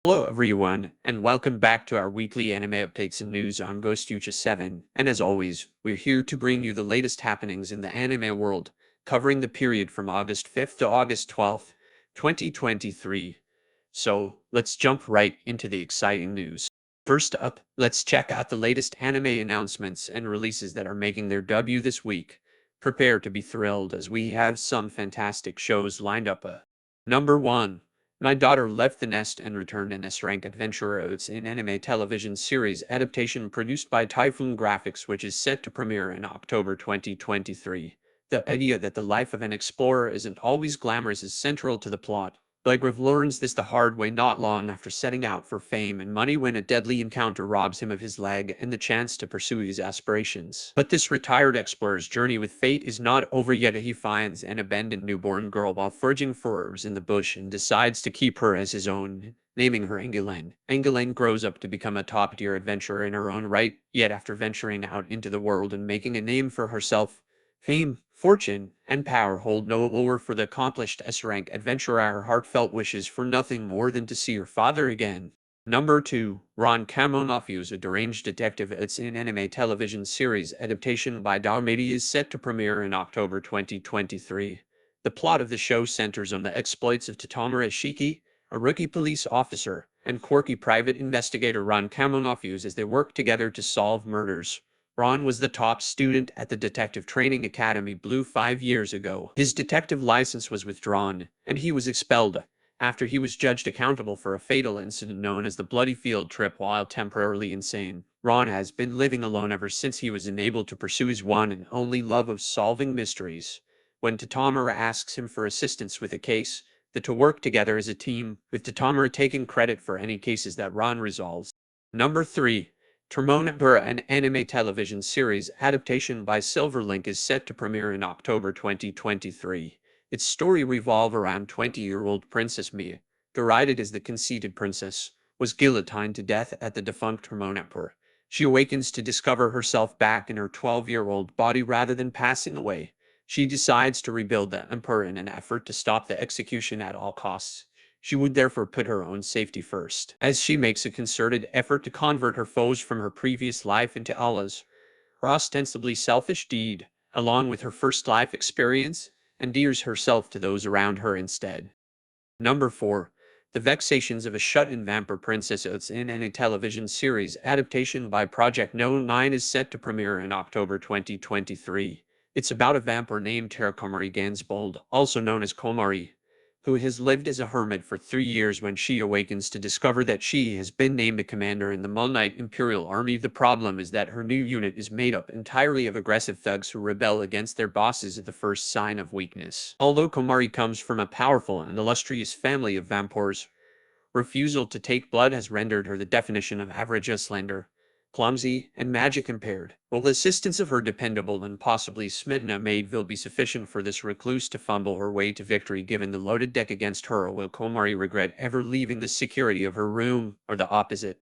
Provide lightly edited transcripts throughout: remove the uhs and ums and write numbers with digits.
Hello everyone, and welcome back to our weekly anime updates and news on Ghost Future 7. And as always, we're here to bring you the latest happenings in the anime world, covering the period from August 5th to August 12th, 2023. So, let's jump right into the exciting news. First up, let's check out the latest anime announcements and releases that are making their debut this week. Prepare to be thrilled as we have some fantastic shows lined up. Number 1. My Daughter Left the Nest and Returned an S-Rank Adventurer. It's an anime television series adaptation produced by Typhoon Graphics, which is set to premiere in October 2023. The idea that the life of an explorer isn't always glamorous is central to the plot. Blagrave learns this the hard way not long after setting out for fame and money when a deadly encounter robs him of his leg and the chance to pursue his aspirations. But this retired explorer's journey with fate is not over yet. He finds an abandoned newborn girl while foraging for herbs in the bush and decides to keep her as his own, naming her Angelaine. Angelaine grows up to become a top-tier adventurer in her own right, yet after venturing out into the world and making a name for herself, fame, fortune, and power hold no allure for the accomplished S-rank adventurer. Her heartfelt wishes for nothing more than to see her father again. Number 2. Ron Kamonohashi is a deranged detective. It's an anime television series adaptation by Media is set to premiere in October 2023. The plot of the show centers on the exploits of Tatomura, a rookie police officer, and quirky private investigator Ron Kamonohashi as they work together to solve murders. Ron was the top student at the Detective Training Academy Blue 5 years ago. His detective license was withdrawn, and he was expelled after he was judged accountable for a fatal incident known as the Bloody Field Trip while temporarily insane. Ron has been living alone ever since he was unable to pursue his one and only love of solving mysteries. When Tatomura asks him for assistance with a case, the two work together as a team, with Tatomura taking credit for any cases that Ron resolves. Number 3. Tearmoon Empire, an anime television series adaptation by Silverlink, is set to premiere in October 2023. Its story revolves around 20-year-old Princess Mia, derided as the conceited princess, was guillotined to death at the defunct Tearmoon Empire. She awakens to discover herself back in her 12-year-old body rather than passing away. She decides to rebuild the empire in an effort to stop the execution at all costs. She would therefore put her own safety first, as she makes a concerted effort to convert her foes from her previous life into Allah's. Her ostensibly selfish deed, along with her first life experience, endears herself to those around her instead. Number 4. The Vexations of a Shut-in Vampire Princess. It's in a television series adaptation by Project No 9 is set to premiere in October 2023. It's about a vampire named Komari Gansbold, also known as Komari, who has lived as a hermit for 3 years when she awakens to discover that she has been named a commander in the Moonlight Imperial Army. The problem is that her new unit is made up entirely of aggressive thugs who rebel against their bosses at the first sign of weakness. Although Komari comes from a powerful and illustrious family of vampires, refusal to take blood has rendered her the definition of average, slender, clumsy, and magic impaired. Will the assistance of her dependable and possibly smitten maid will be sufficient for this recluse to fumble her way to victory given the loaded deck against her, or will Komari regret ever leaving the security of her room, or the opposite?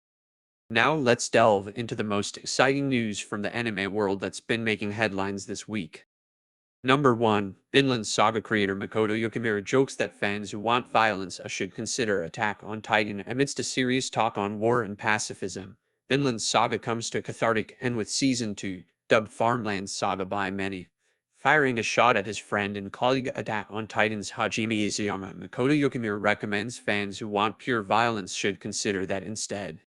Now let's delve into the most exciting news from the anime world that's been making headlines this week. Number 1. Vinland Saga creator Makoto Yukimura jokes that fans who want violence should consider Attack on Titan amidst a serious talk on war and pacifism. Vinland Saga comes to a cathartic end with Season 2, dubbed Farmland Saga by many. Firing a shot at his friend and colleague Attack on Titan's Hajime Izuyama, Makoto Yukimura recommends fans who want pure violence should consider that instead.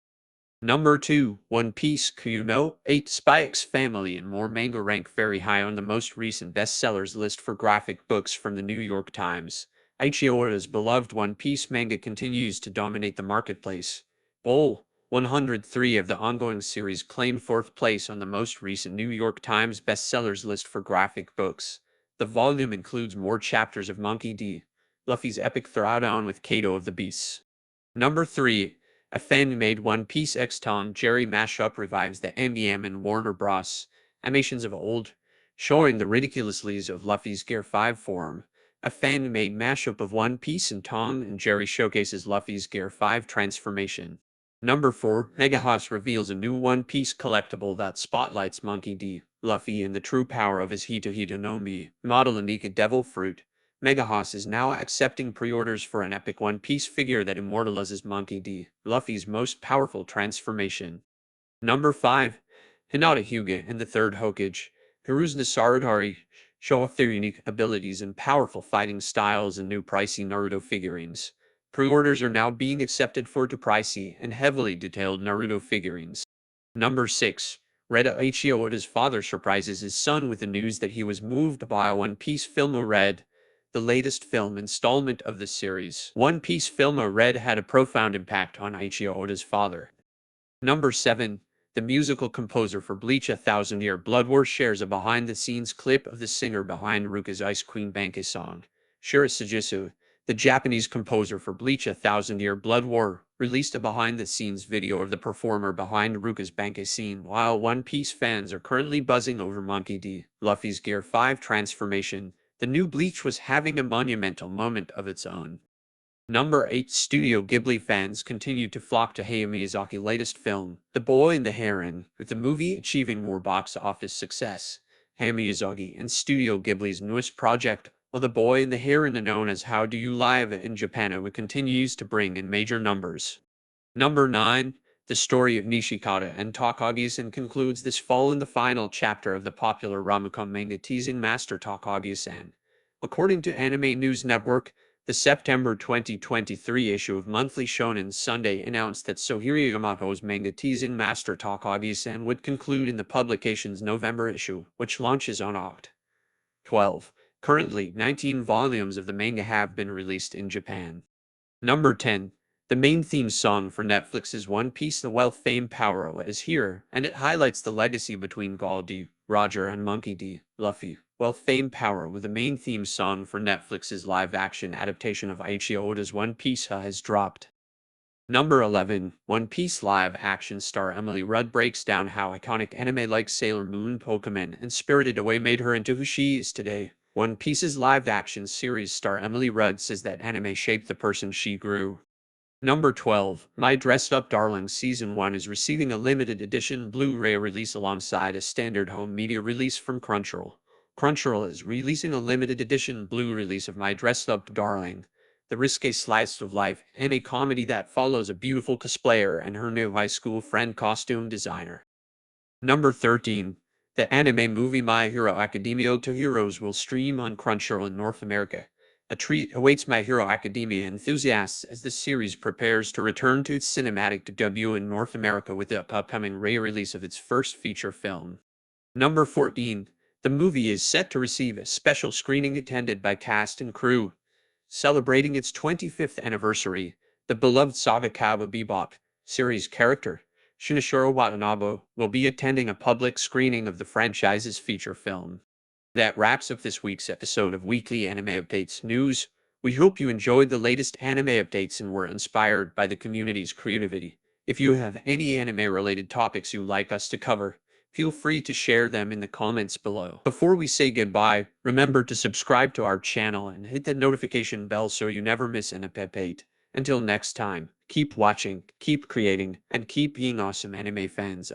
Number 2. One Piece. Kuno, 8 Spy X Family and more manga rank very high on the most recent bestsellers list for graphic books from the New York Times. Eiichi Oda's beloved One Piece manga continues to dominate the marketplace. Vol. 103 of the ongoing series claimed 4th place on the most recent New York Times bestsellers list for graphic books. The volume includes more chapters of Monkey D. Luffy's epic throwdown with Kato of the Beasts. Number 3. A fan-made One Piece X Tom Jerry mashup revives the MBM and Warner Bros. Animations of old, showing the ridiculousness of Luffy's Gear 5 form. A fan-made mashup of One Piece and Tom and Jerry showcases Luffy's Gear 5 transformation. Number 4. Megahoss reveals a new One Piece collectible that spotlights Monkey D. Luffy and the true power of his Hito Hito no Mi, model Anika Devil Fruit. Megahoss is now accepting pre-orders for an epic One Piece figure that immortalizes Monkey D. Luffy's most powerful transformation. Number 5. Hinata Hyuga and the Third Hokage. Hiru's Nasaradari show off their unique abilities and powerful fighting styles in new pricey Naruto figurines. Pre-orders are now being accepted for too pricey and heavily detailed Naruto figurines. Number 6. Red Ichio Oda's father surprises his son with the news that he was moved by a One Piece film Red, the latest film installment of the series. One Piece film Red had a profound impact on Ichio Oda's father. Number 7. The musical composer for Bleach A Thousand Year Blood War shares a behind-the-scenes clip of the singer behind Ruka's Ice Queen Bankai song. Shiro Sugisu, the Japanese composer for Bleach A Thousand Year Blood War, released a behind-the-scenes video of the performer behind Ruka's Bankai scene. While One Piece fans are currently buzzing over Monkey D. Luffy's Gear 5 transformation, the new Bleach was having a monumental moment of its own. Number 8. Studio Ghibli fans continue to flock to Hayao Miyazaki's latest film, The Boy and the Heron, with the movie achieving more box office success. Hayao Miyazaki and Studio Ghibli's newest project, The Boy and the Heron, known as How Do You Live in Japan, continues to bring in major numbers. Number 9. The story of Nishikata and Takagi-san concludes this fall in the final chapter of the popular rom-com manga teasing master Takagi-san. According to Anime News Network, the September 2023 issue of Monthly Shonen Sunday announced that Sohiro Yamamoto's manga teasing master Takagi-san would conclude in the publication's November issue, which launches on August 12. Currently, 19 volumes of the manga have been released in Japan. Number 10. The main theme song for Netflix's One Piece The Wealth Fame Power is here, and it highlights the legacy between Goldie, Roger and Monkey D. Luffy. Wealth Fame Power, with the main theme song for Netflix's live-action adaptation of Ichio Oda's One Piece has dropped. Number 11. One Piece live-action star Emily Rudd breaks down how iconic anime like Sailor Moon, Pokemon, and Spirited Away made her into who she is today. One Piece's live-action series star Emily Rudd says that anime shaped the person she grew. Number 12. My Dressed Up Darling Season 1 is receiving a limited edition Blu-ray release alongside a standard home media release from Crunchyroll. Crunchyroll is releasing a limited edition Blu release of My Dressed Up Darling, the risque slice of life, and a comedy that follows a beautiful cosplayer and her new high school friend costume designer. Number 13. The anime movie My Hero Academia to Heroes will stream on Crunchyroll in North America. A treat awaits My Hero Academia enthusiasts as the series prepares to return to its cinematic debut in North America with the upcoming re-release of its first feature film. Number 14. The movie is set to receive a special screening attended by cast and crew. Celebrating its 25th anniversary, the beloved saga Cowboy Bebop series character, Shinichiro Watanabe, will be attending a public screening of the franchise's feature film. That wraps up this week's episode of Weekly Anime Updates News. We hope you enjoyed the latest anime updates and were inspired by the community's creativity. If you have any anime-related topics you'd like us to cover, feel free to share them in the comments below. Before we say goodbye, remember to subscribe to our channel and hit that notification bell so you never miss an update. Until next time, keep watching, keep creating, and keep being awesome anime fans.